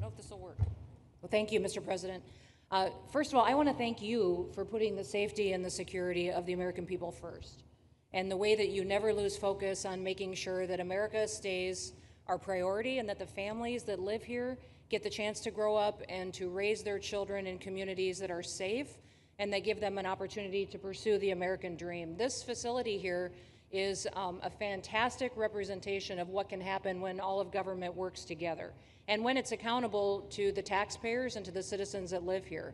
know if this will work. Well, thank you, Mr. President. First of all, I want to thank you for putting the safety and the security of the American people first, and the way that you never lose focus on making sure that America stays our priority and that the families that live here get the chance to grow up and to raise their children in communities that are safe and that give them an opportunity to pursue the American dream. This facility here is a fantastic representation of what can happen when all of government works together and when it's accountable to the taxpayers and to the citizens that live here.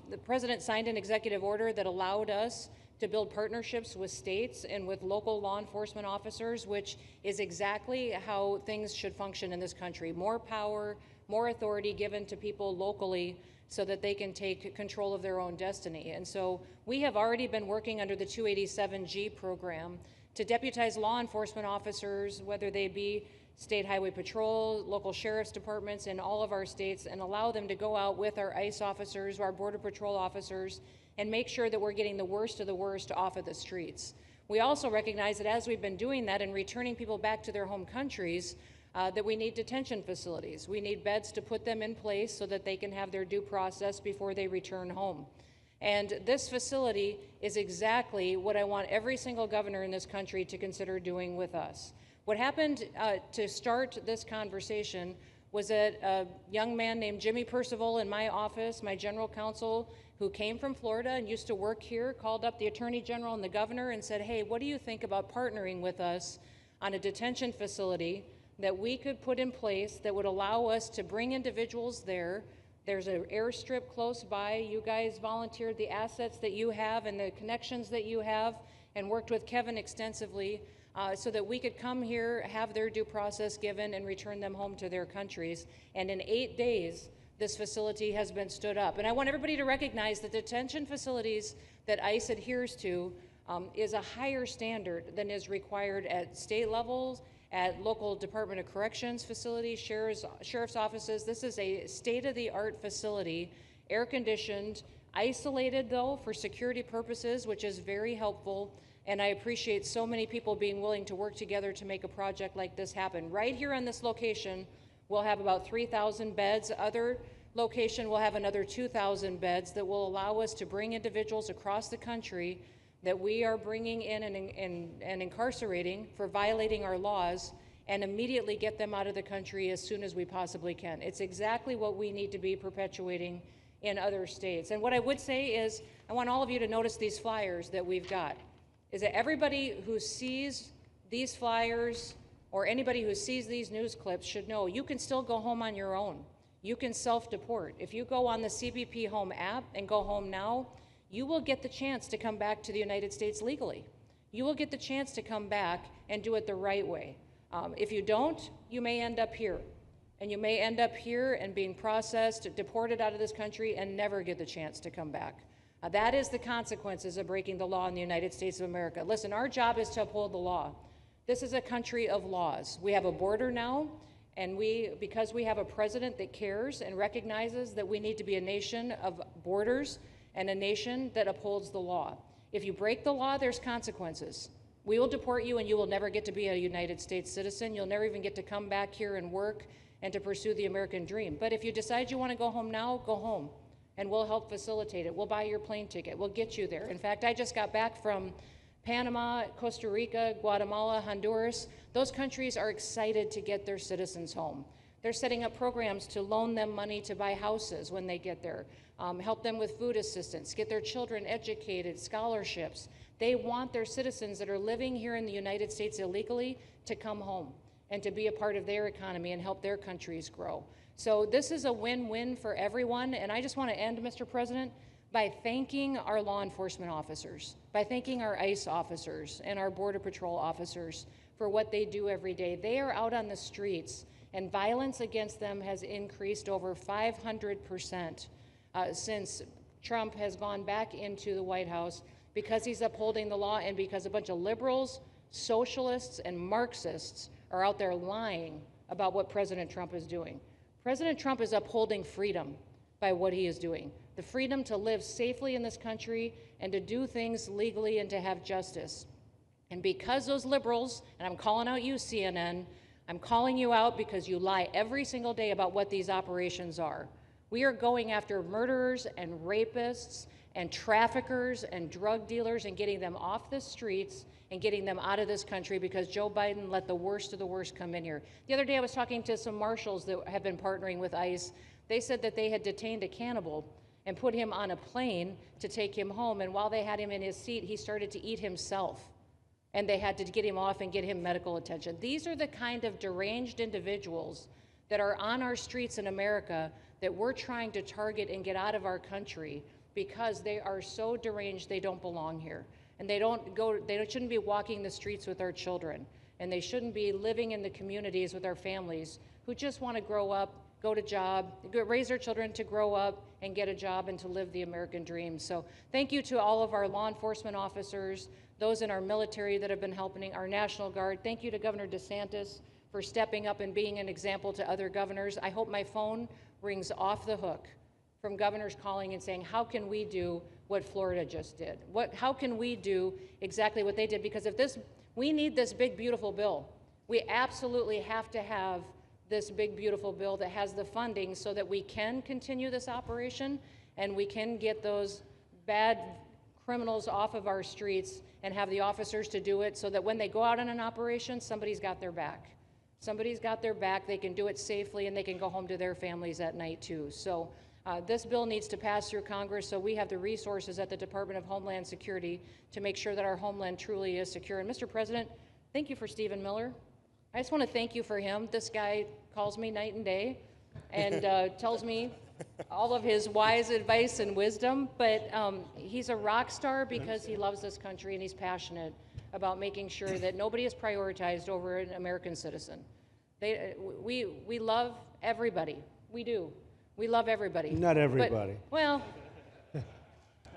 The President signed an executive order that allowed us to build partnerships with states and with local law enforcement officers, which is exactly how things should function in this country. More power, more authority given to people locally so that they can take control of their own destiny. And so we have already been working under the 287G program to deputize law enforcement officers, whether they be state highway patrol, local sheriff's departments in all of our states, and allow them to go out with our ICE officers, our border patrol officers, and make sure that we're getting the worst of the worst off of the streets. We also recognize that as we've been doing that and returning people back to their home countries, that we need detention facilities. We need beds to put them in place so that they can have their due process before they return home. And this facility is exactly what I want every single governor in this country to consider doing with us. What happened to start this conversation was that a young man named Jimmy Percival in my office, my general counsel, who came from Florida and used to work here, called up the Attorney General and the governor and said, hey, what do you think about partnering with us on a detention facility that we could put in place that would allow us to bring individuals there? There's an airstrip close by. You guys volunteered the assets that you have and the connections that you have and worked with Kevin extensively so that we could come here, have their due process given, and return them home to their countries. And in 8 days, this facility has been stood up. And I want everybody to recognize that detention facilities that ICE adheres to is a higher standard than is required at state levels, at local Department of Corrections facilities, sheriff's offices. This is a state-of-the-art facility, air-conditioned, isolated though for security purposes, which is very helpful. And I appreciate so many people being willing to work together to make a project like this happen. Right here on this location, we'll have about 3,000 beds. Other location will have another 2,000 beds that will allow us to bring individuals across the country that we are bringing in and incarcerating for violating our laws and immediately get them out of the country as soon as we possibly can. It's exactly what we need to be perpetuating in other states. And what I would say is, I want all of you to notice these flyers that we've got, is that everybody who sees these flyers or anybody who sees these news clips should know you can still go home on your own. You can self-deport. If you go on the CBP Home app and go home now, you will get the chance to come back to the United States legally. You will get the chance to come back and do it the right way. If you don't, you may end up here. And you may end up here and being processed, deported out of this country, and never get the chance to come back. That is the consequences of breaking the law in the United States of America. Listen, our job is to uphold the law. This is a country of laws. We have a border now, and because we have a president that cares and recognizes that we need to be a nation of borders and a nation that upholds the law. If you break the law, there's consequences. We will deport you and you will never get to be a United States citizen. You'll never even get to come back here and work and to pursue the American dream. But if you decide you want to go home now, go home. And we'll help facilitate it. We'll buy your plane ticket. We'll get you there. In fact, I just got back from Panama, Costa Rica, Guatemala, Honduras. Those countries are excited to get their citizens home. They're setting up programs to loan them money to buy houses when they get there, help them with food assistance, get their children educated, scholarships. They want their citizens that are living here in the United States illegally to come home and to be a part of their economy and help their countries grow. So this is a win-win for everyone, and I just want to end, Mr. President, by thanking our law enforcement officers, by thanking our ICE officers and our Border Patrol officers for what they do every day. They are out on the streets, and violence against them has increased over 500% since Trump has gone back into the White House because he's upholding the law and because a bunch of liberals, socialists, and Marxists are out there lying about what President Trump is doing. President Trump is upholding freedom by what he is doing. The freedom to live safely in this country and to do things legally and to have justice. And because those liberals, and I'm calling out you, CNN, I'm calling you out because you lie every single day about what these operations are. We are going after murderers and rapists and traffickers and drug dealers and getting them off the streets and getting them out of this country because Joe Biden let the worst of the worst come in here. The other day I was talking to some marshals that have been partnering with ICE. They said that they had detained a cannibal and put him on a plane to take him home, and while they had him in his seat, he started to eat himself, and they had to get him off and get him medical attention. These are the kind of deranged individuals that are on our streets in America that we're trying to target and get out of our country because they are so deranged they don't belong here. And they shouldn't be walking the streets with our children, and they shouldn't be living in the communities with our families who just want to grow up, go to job, raise their children to grow up and get a job and to live the American dream. So thank you to all of our law enforcement officers, those in our military that have been helping, our National Guard. Thank you to Governor DeSantis for stepping up and being an example to other governors. I hope my phone rings off the hook from governors calling and saying, how can we do what Florida just did? How can we do exactly what they did? Because we need this big, beautiful bill. We absolutely have to have this big, beautiful bill that has the funding so that we can continue this operation and we can get those bad criminals off of our streets and have the officers to do it so that when they go out on an operation, somebody's got their back. Somebody's got their back, they can do it safely, and they can go home to their families at night too. So this bill needs to pass through Congress so we have the resources at the Department of Homeland Security to make sure that our homeland truly is secure. And Mr. President, thank you for Stephen Miller. I just want to thank you for him. This guy calls me night and day and tells me all of his wise advice and wisdom, but he's a rock star because he loves this country and he's passionate about making sure that nobody is prioritized over an American citizen. We love everybody. We do. We love everybody. Not everybody. But, well,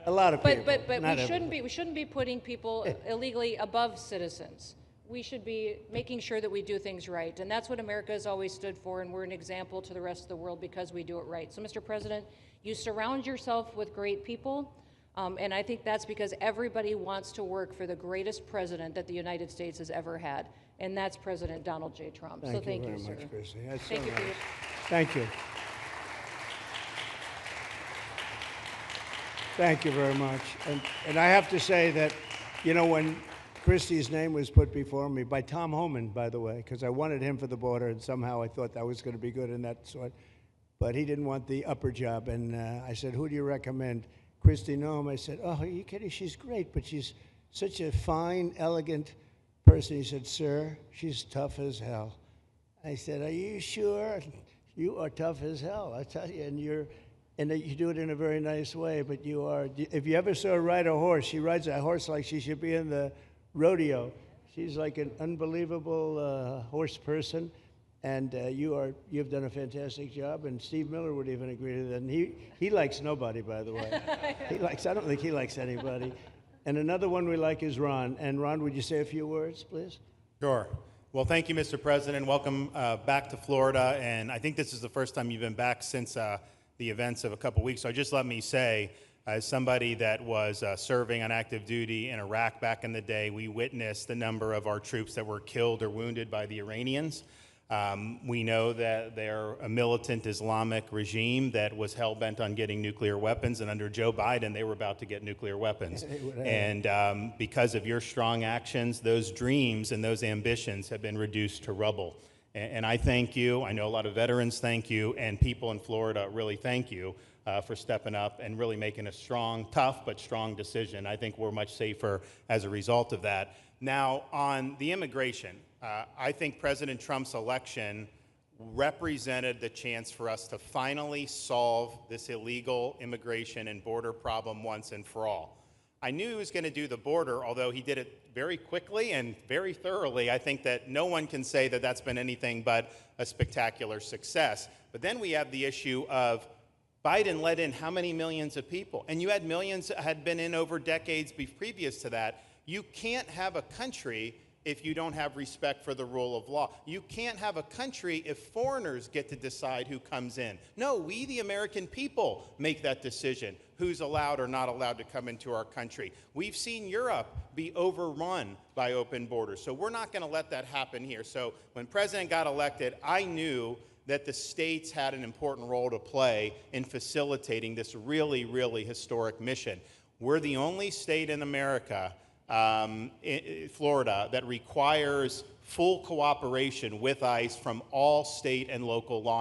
a lot of people. But we shouldn't be putting people illegally above citizens. We should be making sure that we do things right, and that's what America has always stood for, and we're an example to the rest of the world because we do it right. So, Mr. President, you surround yourself with great people, and I think that's because everybody wants to work for the greatest president that the United States has ever had, and that's President Donald J. Trump. Thank you very sir. much, Kristi. That's Thank so you. nice. Thank you. Thank you very much. And I have to say that, you know, when Kristi's name was put before me by Tom Homan, by the way, because I wanted him for the border, and somehow I thought that was going to be good in that sort. But he didn't want the upper job, and I said, who do you recommend? Kristi Noem. I said, oh, are you kidding? She's great, but she's such a fine, elegant person. He said, sir, she's tough as hell. I said, are you sure? You are tough as hell, I tell you, and you do it in a very nice way, but you are, if you ever saw her ride a horse, she rides a horse like she should be in the rodeo. She's like an unbelievable horse person, and you've done a fantastic job, and Steve Miller would even agree to that, and he likes nobody, by the way. I don't think he likes anybody. And another one we like is Ron. And Ron, would you say a few words, please? Sure. Well, thank you, Mr. President. Welcome back to Florida, and I think this is the first time you've been back since the events of a couple weeks. So just let me say, as somebody that was serving on active duty in Iraq back in the day, we witnessed the number of our troops that were killed or wounded by the Iranians. We know that they're a militant Islamic regime that was hell-bent on getting nuclear weapons, and under Joe Biden, they were about to get nuclear weapons. And because of your strong actions, those dreams and those ambitions have been reduced to rubble. And I thank you. I know a lot of veterans thank you, and people in Florida really thank you for stepping up and really making a strong, tough, but strong decision. I think we're much safer as a result of that. Now, on the immigration, I think President Trump's election represented the chance for us to finally solve this illegal immigration and border problem once and for all. I knew he was going to do the border, although he did it very quickly and very thoroughly. I think that no one can say that that's been anything but a spectacular success. But then we have the issue of Biden let in how many millions of people? And you had millions that had been in over decades previous to that. You can't have a country if you don't have respect for the rule of law. You can't have a country if foreigners get to decide who comes in. No, we, the American people, make that decision, who's allowed or not allowed to come into our country. We've seen Europe be overrun by open borders, so we're not going to let that happen here. So when President got elected, I knew that the states had an important role to play in facilitating this really, really historic mission. We're the only state in America, Florida, that requires full cooperation with ICE from all state and local law